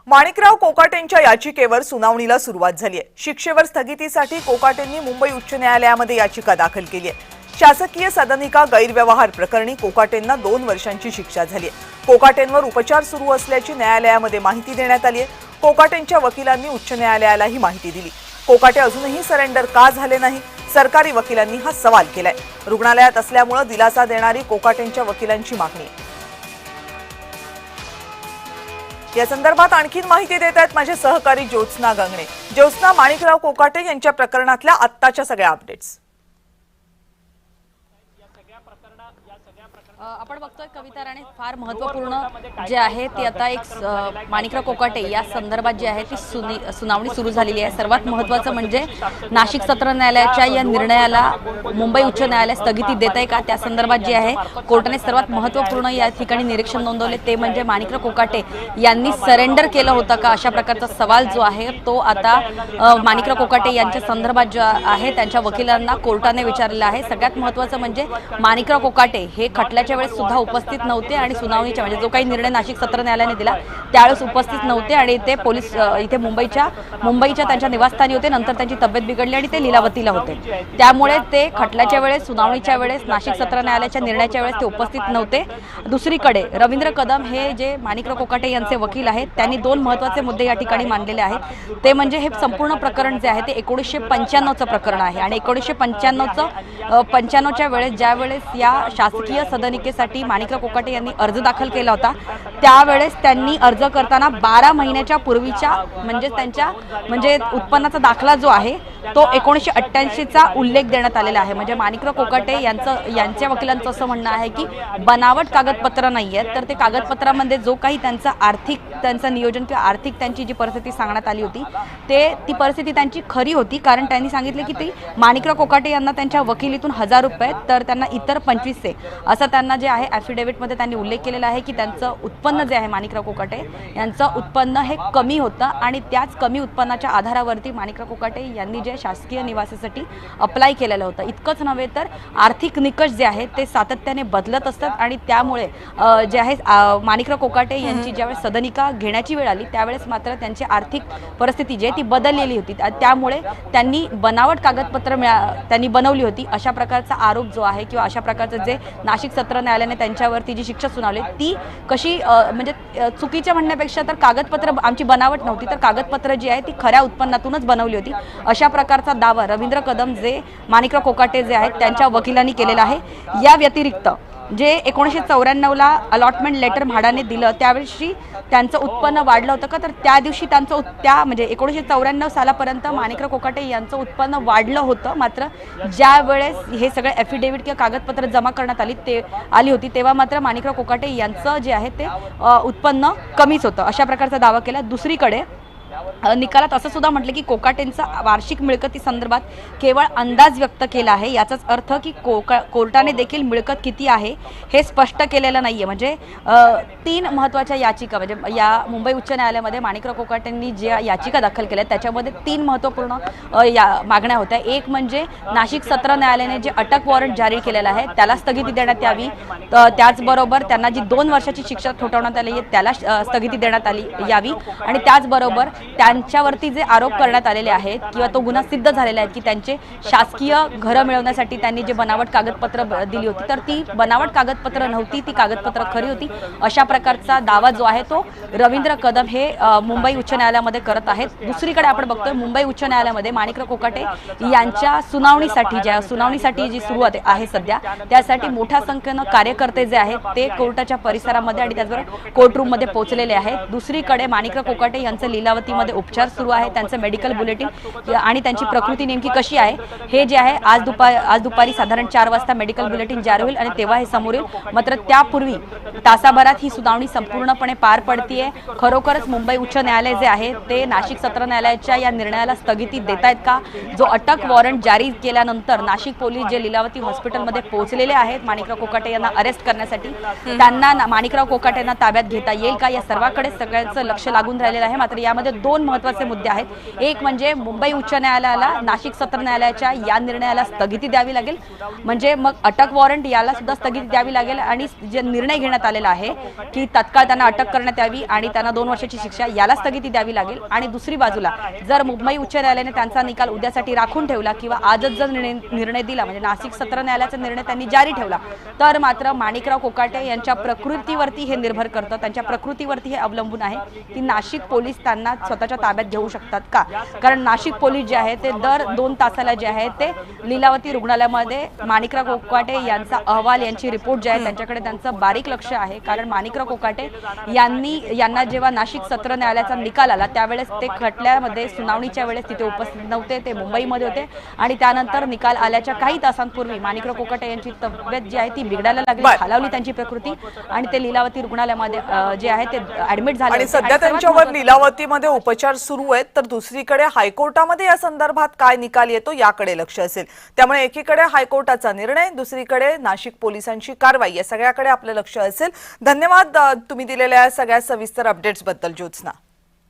माणिकराव कोकाटेंच्या याचिकेवर सुनावणीला सुरुवात झाली आहे। शिक्षेवर स्थगितीसाठी कोकाटेंनी मुंबई उच्च न्यायालयामध्ये याचिका दाखल केली आहे। शासकीय सदनिका गैरव्यवहार प्रकरणी कोकाटेंना 2 वर्षांची शिक्षा झाली आहे। कोकाटेंवर उपचार सुरू असल्याची न्यायालयामध्ये माहिती देण्यात आली आहे। कोकाटेंच्या वकिलांनी उच्च न्यायालयाला ही माहिती दिली। कोकाटे अजूनही सरेंडर का झाले नाही, सरकारी वकिलांनी हा सवाल केलाय। रुग्णालयात असल्यामुळे दिलासा देणारी कोकाटेंच्या वकिलांची मागणी। या संदर्भात आणखी माहिती देत आहेत माझे सहकारी ज्योत्स्ना गंगणे। ज्योत्स्ना, माणिकराव कोकाटे यांच्या प्रकरणातल्या आत्ताच्या सगळ्या अपडेट्स। आपण बघतोय कविता राणे, फार महत्त्वपूर्ण जे आहे ते आता एक माणिकराव कोकाटे या संदर्भात जे आहे ती सुनावणी सुरू झालेली आहे। सर्वात महत्त्वाचं म्हणजे नाशिक सत्र न्यायालयाच्या या निर्णयाला मुंबई उच्च न्यायालय स्थगिती देत आहे का, त्या संदर्भात जे आहे कोर्टाने सर्वात महत्त्वपूर्ण या ठिकाणी निरीक्षण नोंदवले ते म्हणजे माणिकराव कोकाटे यांनी सरेंडर केलं होतं का, अशा प्रकारचा सवाल जो आहे तो आता माणिकराव कोकाटे यांच्या संदर्भात जो आहे त्यांच्या वकिलांना कोर्टाने विचारलेला आहे। सगळ्यात महत्त्वाचं म्हणजे माणिकराव कोकाटे हे खटल्याच्या वेळेस सुद्धा उपस्थित नव्हते आणि सुनावणीच्या म्हणजे जो काही निर्णय नाशिक सत्र न्यायालयाने दिला त्यावेळेस उपस्थित नव्हते आणि ते पोलीस इथे मुंबईच्या त्यांच्या निवासस्थानी होते। नंतर त्यांची तब्येत बिघडली आणि ते लीलावतीला होते, त्यामुळे ते खटल्याच्या वेळेस सुनावणीच्या वेळेस नाशिक सत्र न्यायालयाच्या निर्णयाच्या वेळेस ते उपस्थित नव्हते। दुसरीकडे रवींद्र कदम हे जे माणिकराव कोकाटे यांचे वकील आहेत त्यांनी 2 महत्त्वाचे मुद्दे या ठिकाणी मांडलेले आहेत। ते म्हणजे हे संपूर्ण प्रकरण जे आहे ते 1995चं प्रकरण आहे आणि 1995च्या वेळेस ज्यावेळेस या शासकीय सदनिकेसाठी माणिकराव कोकाटे यांनी अर्ज दाखल केला होता त्यावेळेस त्यांनी अर्ज करताना 12 महिन्याच्या पूर्वीच्या त्यांच्या उत्पन्नाचा दाखला जो आहे तो 1988चा उल्लेख देण्यात आलेला आहे। म्हणजे माणिकराव कोकाटे यांच्या वकिलांचं असं म्हणणं आहे की बनावट कागदपत्र नाही आहेत, तर ते कागदपत्रामध्ये जो काही त्यांचं नियोजन किंवा आर्थिक त्यांची जी परिस्थिती सांगण्यात आली होती ती परिस्थिती त्यांची खरी होती, कारण त्यांनी सांगितले की ती माणिकराव कोकाटे यांना त्यांच्या वकिलीतून 1000 रुपये तर त्यांना इतर 2500 असं त्यांना जे आहे ॲफिडेव्हिटमध्ये त्यांनी उल्लेख केलेला आहे की त्यांचं उत्पन्न जे आहे माणिकराव कोकाटे यांचं उत्पन्न हे कमी होतं आणि त्याच कमी उत्पन्नाच्या आधारावरती माणिकराव कोकाटे यांनी जे शासकीय निवासासाठी अप्लाय केलेलं होतं। इतकंच नव्हे तर आर्थिक निकष जे आहेत ते सातत्याने बदलत असतात आणि त्यामुळे जे आहे माणिकराव कोकाटे यांची ज्यावेळेस सदनिका घेण्याची वेळ आली त्यावेळेस मात्र त्यांची आर्थिक परिस्थिती जी आहे ती बदललेली होती, त्यामुळे त्यांनी बनावट कागदपत्र त्यांनी बनवली होती। अशा प्रकारचा आरोप जो आहे किंवा अशा प्रकारचं जे नाशिक सत्र न्यायालयाने त्यांच्यावरती जी शिक्षा सुनावली ती कशी चुकीच्या म्हणण्यापेक्षा तर कागदपत्र आमची बनावट नव्हती तर कागदपत्र जी आहे ती खऱ्या उत्पन्नातूनच बनवली होती, अशा प्रकारचा दावा रवींद्र कदम जे माणिकराव कोकाटे जे आहेत त्यांच्या वकिलांनी केलेला आहे। या व्यतिरिक्त जे 1994ला अलॉटमेंट लेटर म्हाडाने दिलं त्यावेळी त्यांचं उत्पन्न वाढलं होतं का, तर त्या दिवशी त्यांचं 1994 सालापर्यंत माणिकराव कोकाटे यांचं उत्पन्न वाढलं होतं। मात्र ज्या वेळेस हे सगळे ॲफिडेव्हिट किंवा कागदपत्र जमा करण्यात आली होती तेव्हा मात्र माणिकराव कोकाटे यांचं जे आहे ते उत्पन्न कमीच होतं, अशा प्रकारचा दावा केला। दुसरीकडे निकालात असं सुद्धा म्हटलं की कोकाटेंचा वार्षिक मिळकती संदर्भात केवळ अंदाज व्यक्त केला आहे, याचाच अर्थ की कोर्टाने देखील मिळकत किती आहे हे स्पष्ट केलेलं नाहीये। म्हणजे 3 महत्त्वाच्या याचिका म्हणजे या मुंबई उच्च न्यायालयामध्ये माणिकराव कोकाटेंनी ज्या याचिका दाखल केल्या त्याच्यामध्ये 3 महत्त्वपूर्ण मागण्या होत्या। एक म्हणजे नाशिक सत्र न्यायालयाने जे अटक वॉरंट जारी केलेलं आहे त्याला स्थगिती देण्यात यावी, त्याचबरोबर त्यांना जी 2 वर्षाची शिक्षा ठोठावण्यात आली आहे त्याला स्थगिती देण्यात यावी आणि त्याचबरोबर त्यांच्यावरती जे आरोप करण्यात आलेले आहेत किंवा तो गुन्हा सिद्ध झालेला आहे की त्यांचे शासकीय घरं मिळवण्यासाठी त्यांनी जे बनावट कागदपत्र दिली होती तर ती बनावट कागदपत्र नव्हती, ती कागदपत्र खरी होती, अशा प्रकारचा दावा जो आहे तो रवींद्र कदम हे मुंबई उच्च न्यायालयामध्ये करत आहेत। दुसरीकडे आपण बघतोय मुंबई उच्च न्यायालयामध्ये माणिकराव कोकाटे यांच्या सुनावणीसाठी जी सुरुवात आहे सध्या त्यासाठी मोठ्या संख्येनं कार्यकर्ते जे आहेत ते कोर्टाच्या परिसरामध्ये आणि त्याचबरोबर कोर्टरूममध्ये पोहोचलेले आहेत। दुसरीकडे माणिकराव कोकाटे यांचं लीलावतीमध्ये उपचार सुरू आहे, त्यांचं मेडिकल बुलेटिन आणि त्यांची प्रकृती नेमकी कशी आहे हे जे आहे आज दुपारी साधारण 4 वाजता मेडिकल बुलेटिन जारी होईल आणि तेव्हा हे समोर येईल। मात्र त्यापूर्वी तासाभरात ही सुनावणी संपूर्णपणे पार पडतीये। खरोखरच मुंबई उच्च न्यायालय जे आहे ते नाशिक सत्र न्यायालयाच्या या निर्णयाला स्थगिती देत आहेत का, जो अटक वॉरंट जारी केल्यानंतर नाशिक पोलीस जे लीलावती हॉस्पिटलमध्ये पोहोचलेले आहेत माणिकराव कोकाटे यांना अरेस्ट करण्यासाठी, त्यांना माणिकराव कोकाटे यांना ताब्यात घेता येईल का, या सर्वांकडे सगळ्यांचं लक्ष लागून राहिलेलं आहे। मात्र यामध्ये 2 महत्त्वाचे मुद्दे आहेत। एक म्हणजे मुंबई उच्च न्यायालयाला नाशिक सत्र न्यायालयाच्या या निर्णयाला स्थगिती द्यावी लागेल, म्हणजे मग अटक वॉरंट याला सुद्धा स्थगिती द्यावी लागेल आणि जे निर्णय घेण्यात आलेला आहे की तत्काळ त्यांना अटक करण्यात यावी आणि त्यांना 2 वर्षाची शिक्षा याला स्थगिती द्यावी लागेल। आणि दुसरी बाजूला जर मुंबई उच्च न्यायालयाने त्यांचा निकाल उद्यासाठी राखून ठेवला किंवा आजच जर निर्णय दिला, म्हणजे नाशिक सत्र न्यायालयाचा निर्णय त्यांनी जारी ठेवला, तर मात्र माणिकराव कोकाटे यांच्या प्रकृतीवरती हे निर्भर करतं, त्यांच्या प्रकृतीवरती हे अवलंबून आहे की नाशिक पोलीस त्यांना स्वतःच्या ताब्यात घेऊ शकतात का। कारण नाशिक पोलीस जे आहे ते दर 2 तासाला जे आहे ते लीलावती रुग्णालयामध्ये माणिकराव कोकाटे यांचा अहवाल, यांची रिपोर्ट जे आहे त्यांच्याकडे त्यांचं बारीक लक्ष आहे। कारण माणिकराव कोकाटे यांना जेव्हा नाशिक सत्र न्यायालयाचा निकाल आला त्यावेळेस ते खटल्यामध्ये सुनावणीच्या वेळेस तिथे उपस्थित नव्हते, ते मुंबईमध्ये होते आणि त्यानंतर निकाल आल्याच्या काही तासांपूर्वी माणिकराव कोकाटे यांची तब्येत जी आहे ती बिघडायला लागली, खालावली त्यांची प्रकृती आणि ते लीलावती रुग्णालयामध्ये जे आहे ते ऍडमिट झाले आणि सध्या त्यांच्यावर लीलावतीमध्ये उपचार सुरू आहेत, तर दुसरीकडे हायकोर्टामध्ये या संदर्भात काय निकाल येतो याकडे लक्ष असेल। त्यामुळे एकीकडे हायकोर्टाचा निर्णय, दुसरीकडे नाशिक पोलिसांची कारवाई, या सगळ्याकडे आपलं लक्ष असेल। धन्यवाद तुम्ही दिलेल्या सगळ्या सविस्तर अपडेट्स बद्दल ज्योत्स्ना।